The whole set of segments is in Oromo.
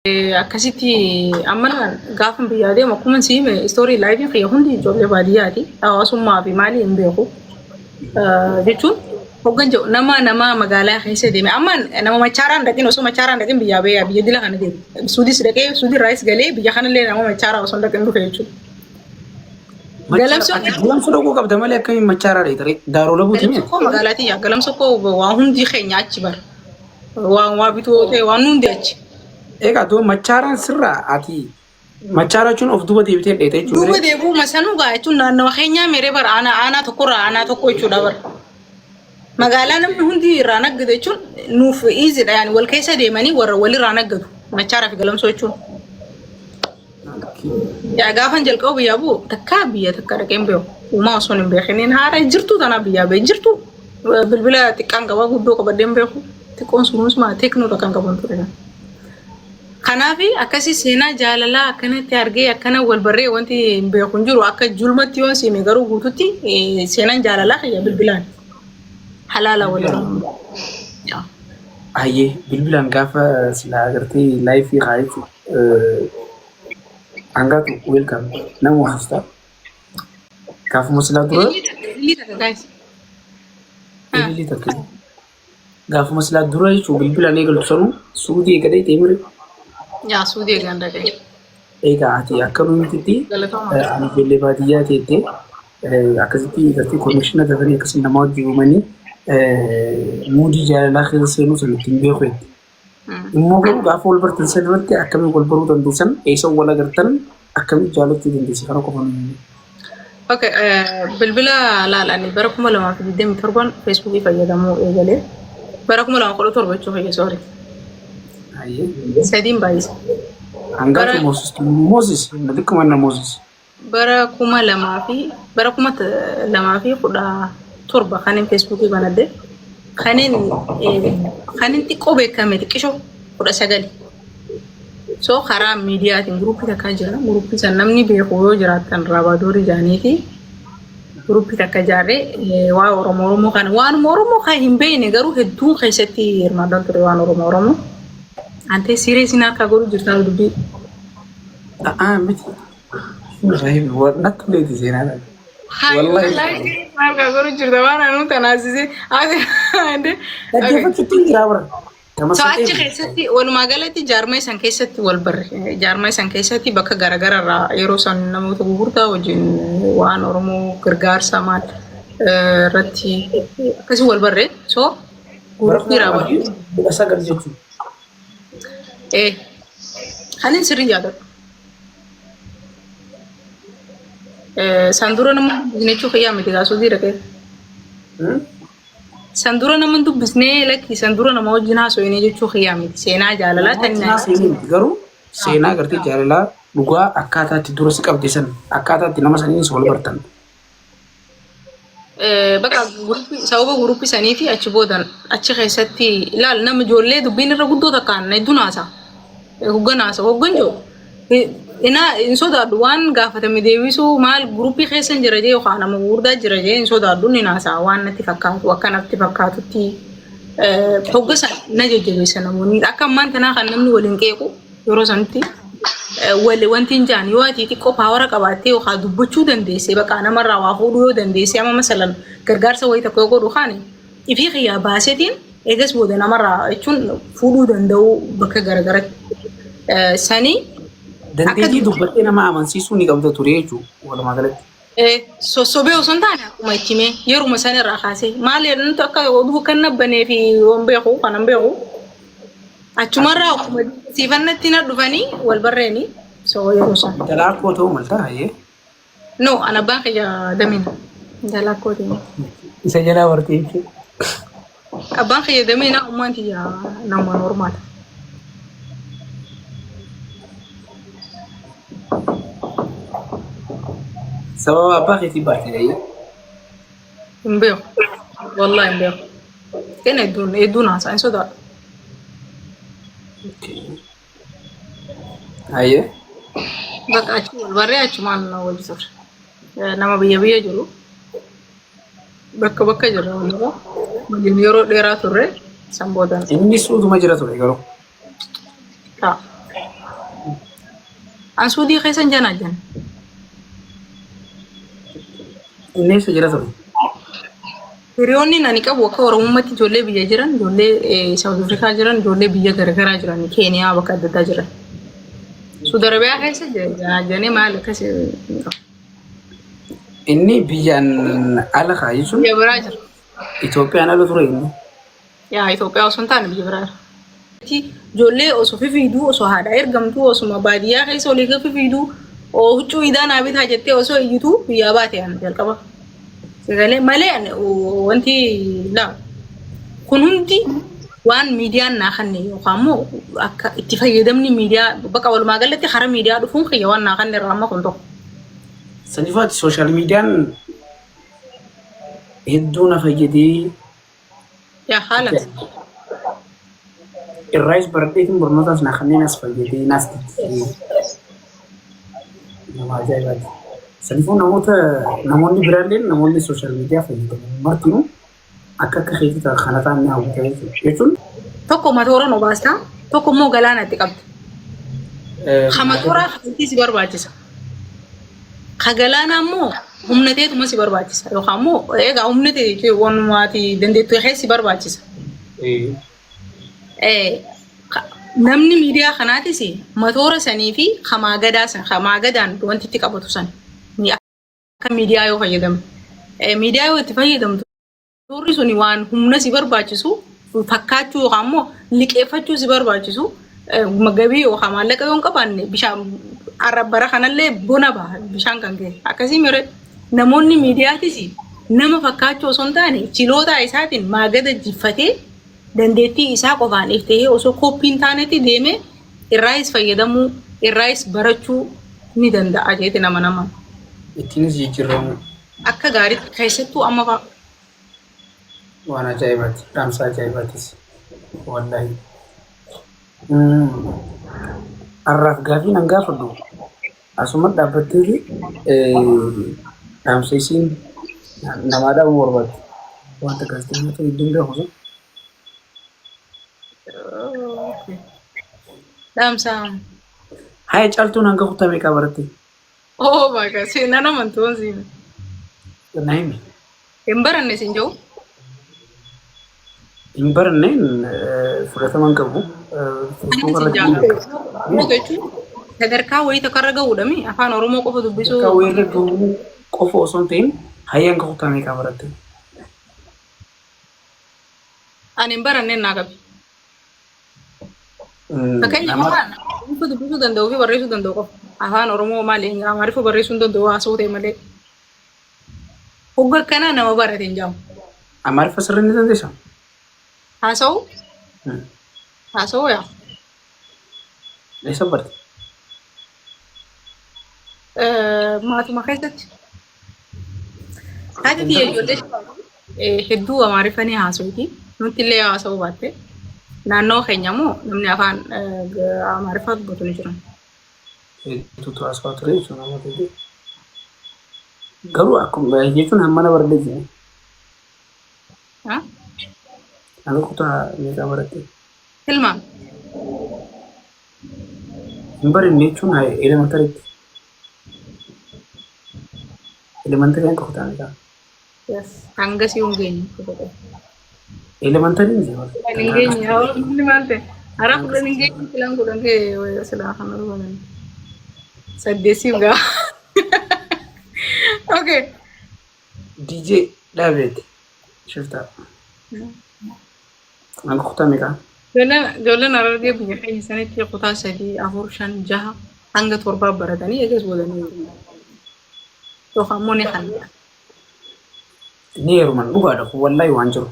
akkasitti amma gaafa biyyaa deemu akkuma siime istoorii laayifii fi hundi ijoollee baadiyyaati hawaasummaa fi maali hin beeku jechuun hoggan jedhu nama magaalaa keessa deeme amma nama machaaraan dhaqin osoo machaaraan dhaqin biyyaa biyya dila kana deemu suudis dhaqee suudii raayis galee biyya kanallee nama machaaraa osoo dhaqin dhufe jechuudha. Galamsa dhaquu qabda malee akkamiin machaaraa dheetare daaroo labuuti mee? Magaalaati galamsa koo waan hundi keenya achi bara waan bituu ta'e waan hundi achi. Eka tuh macaran sirra ati macara cun of duba deebitee dheete jechuudha. Duba deebuu masanuu gaa jechuun naannoo keenyaa meree bara aanaa tokko jechuudha bara. Magaalaa namni hundi irraa naggatu jechuun nuuf iizidha yaani wal keessa deemanii warra walirraa naggatu macharaa fi galamsoo jechuun. Yaa gaafan jalqabu biyyaa bu'u takka biyya takka dhaqeen beeku uumaa osoo hin beekiniin haara jirtu tanaa biyyaa bee jirtu bilbila xiqqaan qabaa guddoo qabadeen beeku xiqqoon sunuus maa teeknoo kan qaban ture. Kanafi akkasi seenaa jaalalaa akkanatti argee akkana wal barree wanti beekun jiru akka julmatti yoon siime garuu guututti seenaan jaalalaa kiyya bilbilaan halaala waliin. Ayyee bilbilaan gaafa silaa agartee laayifii kaayitu angatu welcome namu hasta gaafuma silaa dura gaafuma silaa dura jechuun bilbilaan eegaltu sanuu suudii eegalee deemire. Ya suudi ganda deh. Ega ati akkanuun miti ani ijoollee baadiyyaa teettee akkasitti gartee konnekshinii dafanii akkasii nama wajjin uumanii muudii jaalalaa keessa seenuu san ittiin beeku jetti. Immoo garuu gaafa wal bartan san irratti akkamiin wal baruu dandeessan eessa wal agartan akkamiin jaalachuu dandeessi kana qofaan. Okay, bilbila laalanii bara 2027 Facebookii fayyadamuu eegalee bara 2017 jechuun fayyadamu. Sedin bayi. Angkat Moses, nanti kemana Moses? Bara kuma lama fi kuda turba kanin Facebook ibana de kanin tiko bekame tikisho kuda sagali. So haram media tin grup kita kajara grup kita namni beho jaratan rabadori janiti grup kita kajare wa oromo kan wan oromo ka himbe ne garu heddu khaysati ramadan tur wan oromo Ante serius nak kaguru juta lebih. Betul. Rahim, nak boleh di sini ada. Wallahi, nak kaguru juta mana nu tanasi sih. Ade. Tapi apa kita kira So achi keessatti walumaa galatti jaarmaa san keessatti wal barre jaarmaa san keessatti bakka garaagaraa irraa yeroo san namoota gurgurtaa wajjin waan Oromoo gargaarsa maal irratti akkasii wal barre so gurgurtii raawwatu. Biasa kerja tu. Hanin sirrii yaadatu. Sandura nama jechuun fayyaa miti kaasuu jira kee. Sandura nama dubbisnee lakki sandura nama wajjin haasofnee jechuun fayyaa miti seenaa jaalalaa tanii. Garuu seenaa gartee jaalalaa dhugaa akkaataatti dura si qabde san akkaataatti nama saniin wal bartan. Bakka sababa guruupi sanii fi achi boodan achi keessatti ilaal nama ijoollee dubbiin irra guddoo takkaan hedduu naasa. Hoggan jiru. In sodaadhu waan gaafatame deebisu maal guruupii keessan jira jee yookaan nama gurguddaa jira jee in sodaadhu ni naasa waan natti fakkaatu akka natti fakkaatutti hoggasan na jajjabeessa namoonni akka ammaan tanaa kan namni waliin qeequ yeroo sanatti wanti hin jaan yoo ati xiqqoo paawara qabaattee yookaan dubbachuu dandeessee bakka namarraa waa fuudhuu yoo dandeessee amma masalan gargaarsa wayii tokko yoo godhu kaane ifii xiyyaa baaseetiin eegas booda namarraa jechuun fuudhuu danda'u bakka garagaratti sanii. Dandeettii dubbattee nama amansiisuu ni qabda ture jechuudha walumaa galatti. Sossobee osoo hin taane akkuma ittime yeruma sanirraa kaasee maal jedhantu akka oduu kan nabbanee fi waan beeku kanan beeku achumarraa akkuma siifannatti na dhufanii wal barreeni so yeroo san. Dalaakoo ta'uu maltaa hayyee. No ana abbaan kiyya damina dalaakoo ta'e. Isa jalaa wartee jechuudha. Abbaan kiyya damina ummaan kiyya nama normaala. Sabab apa kita berarti dia? Imbeo, wallahi imbeo. Kena itu nasa, ini sudah. Ayo. Bak acu, barre acu mana wajib sur. Nama biaya julu. Bakka juru, lho. Mungkin euro daerah turre, sambodan. Ini sudah majra turre kalau. Tak. Ansuudii keessan janaa jan. Inni sejira ture. Hiriyoonni nani qabu akka Oromoomatti ijoollee biyya jiran, ijoollee South Africa jiran, ijoollee biyya garagaraa jiran, Keeniyaa bakka adda addaa jiran. Saudi Arabiyaa keessa janii maal akkas Inni biyyaan ala kaayi sun biyya biraa jira. Itoophiyaan ala ture inni. Yaa Itoophiyaa osoo hin taane biyya biraa. Ijoollee osoo fifiiduu osoo haadha ergamtuu osuma baadiyyaa keessa olii fifiiduu huccuu idaan abitaa jettee osoo iyyituu biyyaa baate aan jalqaba. Sagalee malee wanti laa kun hundi waan miidiyaan naa kanne yookaan immoo akka itti fayyadamni miidiyaa bakka walumaa galatti hara miidiyaa dhufuun kiyya waan naa kanne irraa amma kun tokko. Sanifaati sooshaal miidiyaan hedduu na fayyadee yaa haala irraayis baradheetiin barnootaas na kanneen as fayyadee naas tiksee nama ajaa'ibaati. Sanifuu namoonni biraalleen namoonni sooshaal miidiyaa fayyadaman martinuu akka keetii kana ta'an ni hawwata jechuun. Tokko matoora nu baastaa tokko immoo galaanatti qabdi. Matoora hawwatii si barbaachisa. Galaana immoo humnateetuma si barbaachisa yookaan immoo egaa humnatee wanumaati dandeettuu keessi barbaachisa. Namni miidiyaa kanaatis matoora sanii fi hamaa gadaan wanti itti qabatu san akka miidiyaa yoo fayyadamtu. Miidiyaa yoo itti fayyadamtu suurri suni waan humna si barbaachisu fakkaachuu yookaan immoo liqeeffachuu si barbaachisu gabii yookaan maallaqa yoo hin qabaanne bishaan arrabbara kanallee bona baha bishaan kan ga'e. Akkasii mere namoonni miidiyaatis nama fakkaachuu osoo hin taane chiloota isaatiin maagada jiffatee dandeettii isaa qofaan iftee osoo koppiin taanetti deemee irraayis fayyadamuu irraayis barachuu ni danda'a jeeti nama. Ittiinis jijjiiramu. Akka gaariitti keessattuu amma fa'a. Waan ajaa'ibaati. Dhaamsa ajaa'ibaatis. Wallaahi. Har'aaf gaafii nan gaafadhu. Asuma dhaabbattee dhaamsa isiin namaa dhaabuu barbaadde. Wanta gaazexeessitoota hedduun gaafa Damsa. Hai caaltuun hanga kutamee qabarte. Oh my god, seenaa namantoon siin. Naimi. Hin baranne siin jiru? Hin baranneen fudhataman qabu. Sadarkaa wayii takka irra gahuudhami afaan Oromoo qofa dubbisuu. Sadarkaa wayii irra gahuu qofa osoo hin ta'in hayya hanga kutamee qabarte. Ani hin baranneen naa qabi. Fakkeenyaaf afaan dubbisuu danda'uu fi barreessuu danda'u qofa. Afaan Oromoo malee Amaariffaa barreessuu danda'u haasa'uu ta'e malee. Hogga akkanaa nama barate hin jaamu. Amaariffaa sirrii ni dandeessaa? Haasa'uu? Haasa'uu yaa. Eessa barte? Maatuma keessatti. Haati biyya ijoollee hedduu Amaariffaa ni haasa'uuti. Nuti illee haasa'uu baatte. Naannoo keenya immoo namni afaan Amaariffaa dubbatu ni jiran. Hedduu haasa'aa ture jechuudha nama ta'e. Garuu akkuma jechuun hammana baradee jiru. Hanga kutaa meeqa baratte? Hilmaan. Hin baranne jechuun elemantariitti. Elementarii hanga kutaa meeqa? Hanga si hungeenye. Elementarii ni jiru. Hungeenye haa inni maal ta'e? Har'a kudhan hungeenye filan kudhan kee silaa kana dhufaman. Saddeesii gaa. Okay. DJ David Shifta. Hanga kutaa meeqa? Ijoolleen Harargee biyya keenya sanitti kutaa 3, 4, 5, 6 hanga 7 baratanii eegas boodanii jiru. Yookaan immoo ni hanna. Ni heeruman dhugaadha wallahi waan jiru.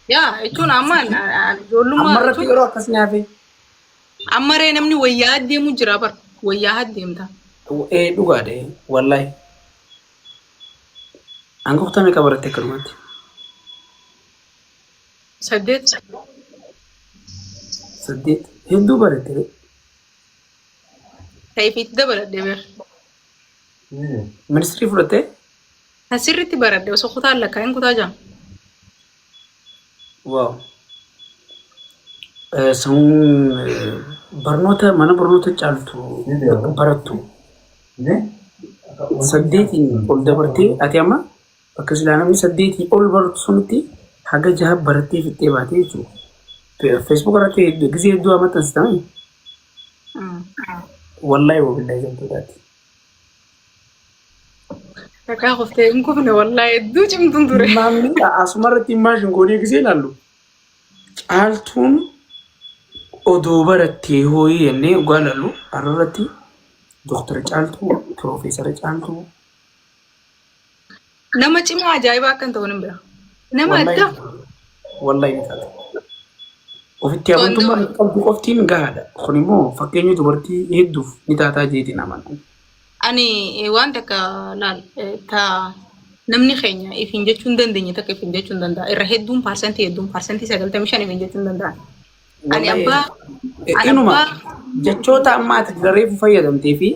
Yaa jechuun amma ijoollummaa. Ammarratti yeroo akkas nyaafee. Ammaree namni wayyaa adeemu jira bar wayyaa adeemta. Dhugaadha wallahi. Hanga kutaa meeqa baratte akkanumatti? 8. 8 hedduu baratte. Taifiitti dabaladhee beer. Ministirii fudhattee? Asirritti baradhee osoo kutaan lakkaa'in kutaa jaa. Wow. Sun barnoota mana barnoota caaltu barattu saddeetiin ol dabartee ati amma bakka silaa namni saddeetii ol baratu sunitti haga jaha barattee fixxee baatee jechuudha. Facebook irratti gisee hedduu amaxxansitamee wallahi wabillahi jamtuudhaati. Kakak qoftee hin kufne wallahi hedduu cimtuun ture. Namni asumarratti imaashin goonee gisee ilaallu caaltuun odoo barattee hooyii jennee dhugaa ilaallu har'arratti doktara caaltuu piroofeesara caaltuu. Nama cimaa ajaa'ibaa akkan ta'u hin bira. Nama adda. Wallahi ni taate. Ofitti amantummaa qabdu qoftiin gahaadha. Kun immoo fakkeenya dubartii hedduuf ni taataa jeetiin amanu. Ani waan takka laal namni keenya ifin jechuun dandeenye takka ifin jechuun danda'a. Irra hedduun parsantii 95 ifin jechuun danda'a. Ani abbaa jechoota amma ati reefu fayyadamtee fi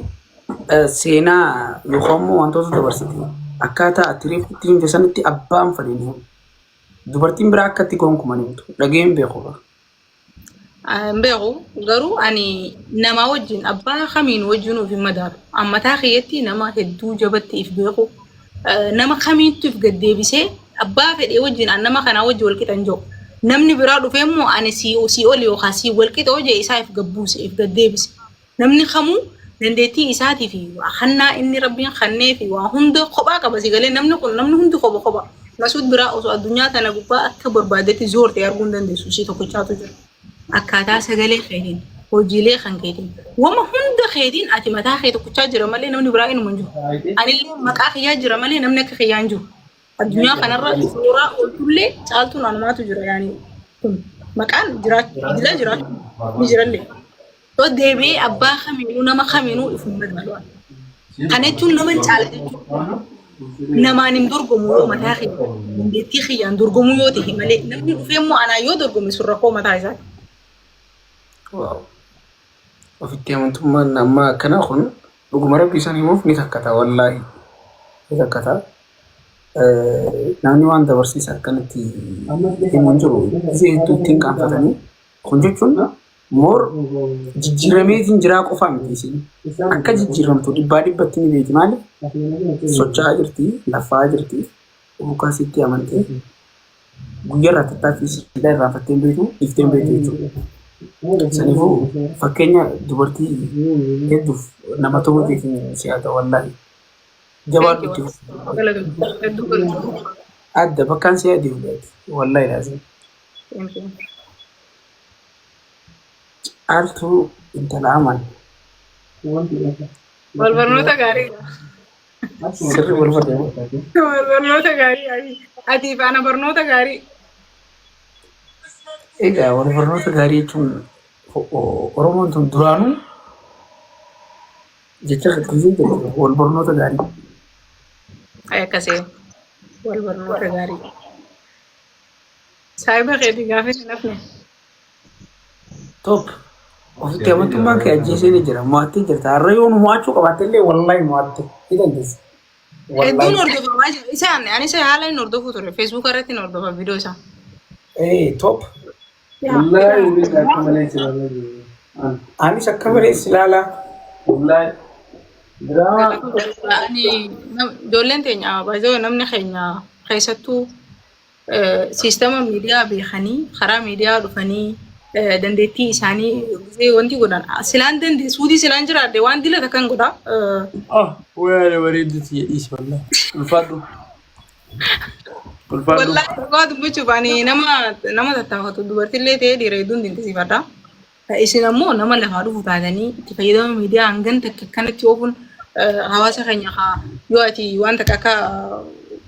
seenaa yookaan immoo wantoota dabarsite akkaataa ati reefu ittiin sanitti abbaan fadhiin dubartiin biraa akkatti gonkumaniitu dhageen beekuudha. Beeku garuu ani nama wajjin abbaa kamiin wajjin of hin madaalu. Ammataa keeyyatti nama hedduu jabatti if beeku. Nama kamiittu if gaddeebisee abbaa fedhee wajjin an nama kanaa wajjin wal qixan jiru. Namni biraa dhufee immoo ani si oli yookaan si wal qixa hojii isaa if gabbuuse if gaddeebise. Namni kamuu dandeettii isaatii fi hannaa inni rabbiin kannee fi waa hunda kophaa qaba si galee namni hundi kopha. Masuud biraa osoo addunyaa tana gubbaa akka barbaadetti zoortee arguu hin dandeessu si tokkochaatu jira. Akkaataa sagalee keetiin hojiilee kan keetiin wama hunda keetiin ati mataa kee tokkochaa jira malee namni biraa inuma jiru. Anillee maqaa kiyyaa jira malee namni akka kiyyaan jiru. Addunyaa kanarra suuraa oltullee caaltuun anumaatu jira yaani kun maqaan jiraachuu ni jirallee. Yoo deebi'ee abbaa kamiinuu nama kamiinuu ifuma madaalu. Kana jechuun nama hin caala jechuudha. Namaan hin dorgomu yoo mataa kiyyaa dandeettii kiyyaan dorgomuu yoo ta'e malee namni dhufee immoo anaa yoo dorgome surra koo mataa isaati. Ofitti amantummaan amma akkana kun dhuguma rabbi isaan himuuf ni takkata wallaahi ni takkata. Namni waan dabarsiisa akkanatti himuun jiru gisee hedduu ittiin qaanfatanii kun jechuun moor jijjiirameetiin jiraa qofaa miti isin akka jijjiiramtu dhibbaa dhibbatti ni beeki maali socho'aa jirti lafaa jirti bukaasitti amantee guyyaarraa tattaafii siidhaa irraanfatteen beeku ifteen beeku jechuudha. Saniifuu fakkeenya dubartii hedduuf nama ta'uutiif siyaata wallaahi. Jabaadhutti adda bakkaan siyaa deemuudhaati wallaahi laazim. Caaltuu intala aman. Wal barnoota gaarii. Sirri wal barnoota gaarii. Ati faana barnoota gaarii. Egaa wal barnoota gaarii jechuun Oromoon tun duraanuu jecha qaqqabsee jira wal barnoota gaarii. Akkasii wal barnoota gaarii. Saayiba keetii gaafa hin hafne. Top. Ofitti amantummaan kee ajjeesee ni jira mo'attee jirta har'a yoo nu mo'achuu qabaatte illee wallaahi mo'atte ni dandeessa. Hedduun hordofamaa jira isaan ani isa haala hin hordofu ture Facebook irratti hin hordofa viidiyoo isaa. Top. Wallahi ulis akka malee ilaala. Anis akka malee ilaala. Wallahi. Ani ijoolleen teenya baay'ee namni keenya keessattuu siistama miidiyaa beekanii karaa miidiyaa dhufanii dandeettii isaanii wanti godhan silaan dandeessuutii silaan jiraadde waan dilata kan godha. Wayaa bareeduuti jedhiis wallahi. Ulfaadhu. Wallahi dhugaa dubbachuuf ani nama tattaafatu dubartillee ta'ee dhiira hedduun dinqisiifadha. Isin ammoo nama lafaa dhufu taatanii itti fayyadama miidiyaa hangan takka akkanatti oofuun hawaasa keenya yoo ati waan takka akka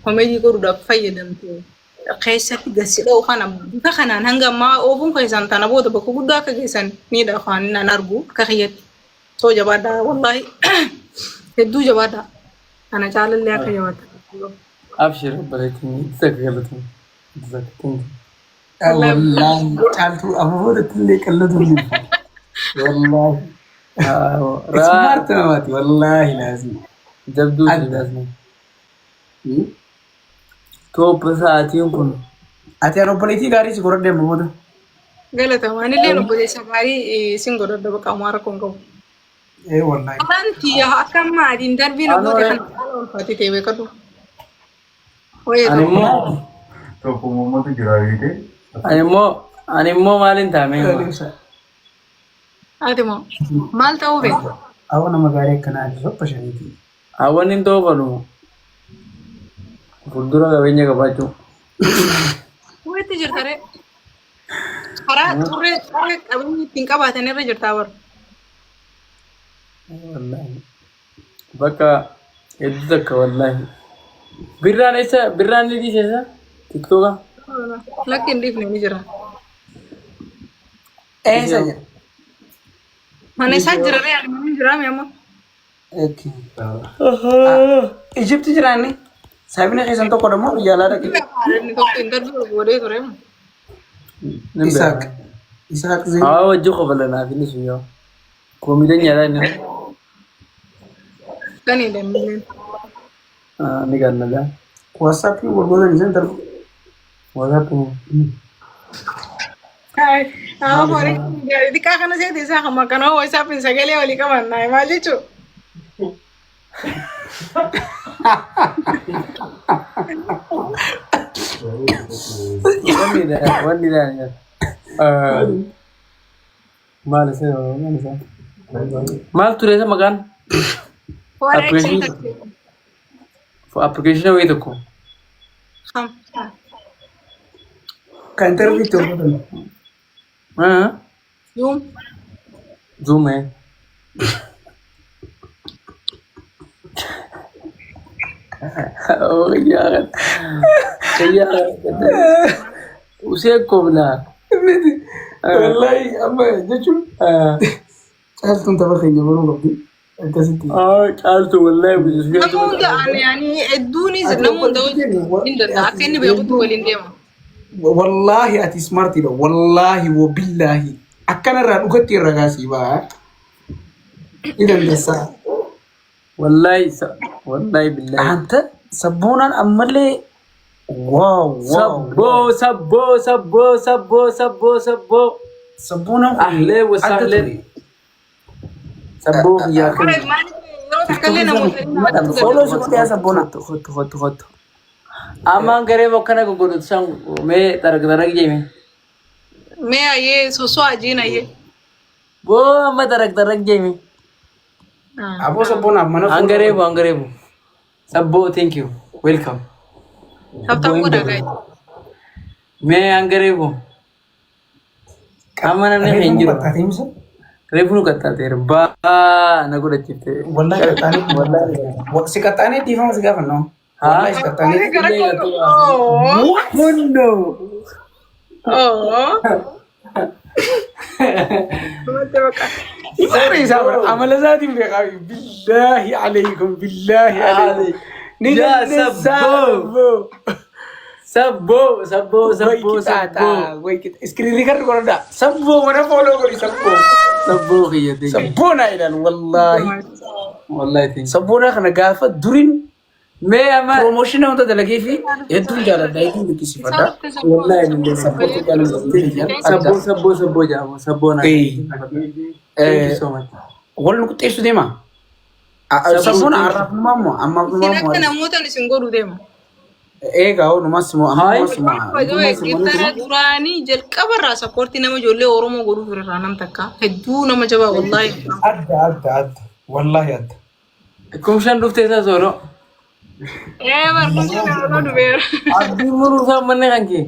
komeedii godhuudhaaf fayyadamte keessatti gasidha kana bifa kanaan hanga ammaa oofuun keessan tana booda bakka guddaa akka geessan miidha afaan nan argu akka kiyyatti soo jabaadha wallahi hedduu jabaadha kana caalallee akka jabaadha. Abshir bareetini sagalatin zakatun. Wallahi caaltuu amoora tillee qallatu ni. Wallahi. Smart namati wallahi lazim. Jabduu lazim. Top sa'aatiin kun. Ati aeropolitii gaarii si godhadhee mamoota. Galata waan illee obboleessa gaarii sin godhadha bakka amaara kun qabu. والله أنت يا كم ما دين دربي نقول إحنا فاتي بكرو وين Ani immoo Tokko uummata jiraate ani immoo maaliin taame? هذا ما مال تاوبي أنا ما قاري كنا أجرب بشنيتي Hawwan hin toofalu. Fuuldura qabeenya qabaachuu. وين تجر ترى خرا توري أبني تنكبه تاني رجع تاور Wallahi. Bakka hedduu takka wallahi. Birraan ni dhiisesa? Tiktooka? لكن ديف نجرا إيه سجى ما نسجل رأي من نجرا يا ما أوكي إيجيبت جراني سابنا كيسان تو كرمو يلا رك نتوقع إنترفيو بودي ترى إسحاق زين Wajjuu qofalanaa fi nisu yoo. Koomidaan nyaataa inni. كان يدمن Ni gaannadha. واتساب في والله نزين ترى Walaatu. هاي موري دي كأنا سيد إسحاق ما كانوا هو إسحاق في سجلي ولا كمان ناي ما جيتو Wanni dha. Maal isa? Maal ture isa maqaan? Application wayii tokko. خم كان ترى تو يوم Zoom. Oh, kayaan. Usee koobnaa. والله أما جتشو عرفتم تبغين يقولون قبل كاسيتي Caaltu wallahi bujisuu. نمون ده يعني الدوني زد نمون ده إن ده كأني بياخد ولين ديما والله أتي سمارتي ده والله وبالله أكن الرا نقطي الرجاسي بقى إذا النساء Wallahi billahi. أنت سبونا أملي واو Sabbo. سبونا أهلا وسهلا. Sabbo kiyyaa أنا kun. ما يروح كلنا مو فولو سكوت يا سبونا Hottu. Ammaan garee bokkana gurgurtu san mee darag jeemi. मैं ये सोसो आजी ना ये Boo amma darag jeemi. أبو سبونا mana Hangareebu. Sabbo thank you. Welcome. सब तब को रखा है Mee hangareebu. Amma namni hin jiru. Reefu nu qaxxaateera. Baa na godhachifte. والله كتاني والله سكتاني تيفهم سكافنو والله سكتاني منو سوري سامر عمل ذاتي بالله عليكم بالله عليكم Sabbo. وي كده اسكرين ريكارد كوردا سبو وانا فولو كوري سبو Sabbo kiyya thank you. سبونا الى والله Wallahi thank you. سبونا خنا غافه درين Mee amma بروموشن انت دلقي في يدون جالا دايتين بكيسي فدا والله من سبورت كان Sabbo jaamu. Sabbo na. إيه. Thank you so much. والله كنت ايش ديما سبونا عرف ماما اما سينك ماما نموت أنا سنقول ديما ايه غاو نماسمو اما نماسمو إفتنا دراني جل كبر سبورتي نما جولي أورومو قولوا في الرانم تكا هدو نما جبا والله عد والله عد Kumshaan dhuftee isaa sooroo. إيه مركز أنا أقول بير Abdii muruu isaa manne kan kee.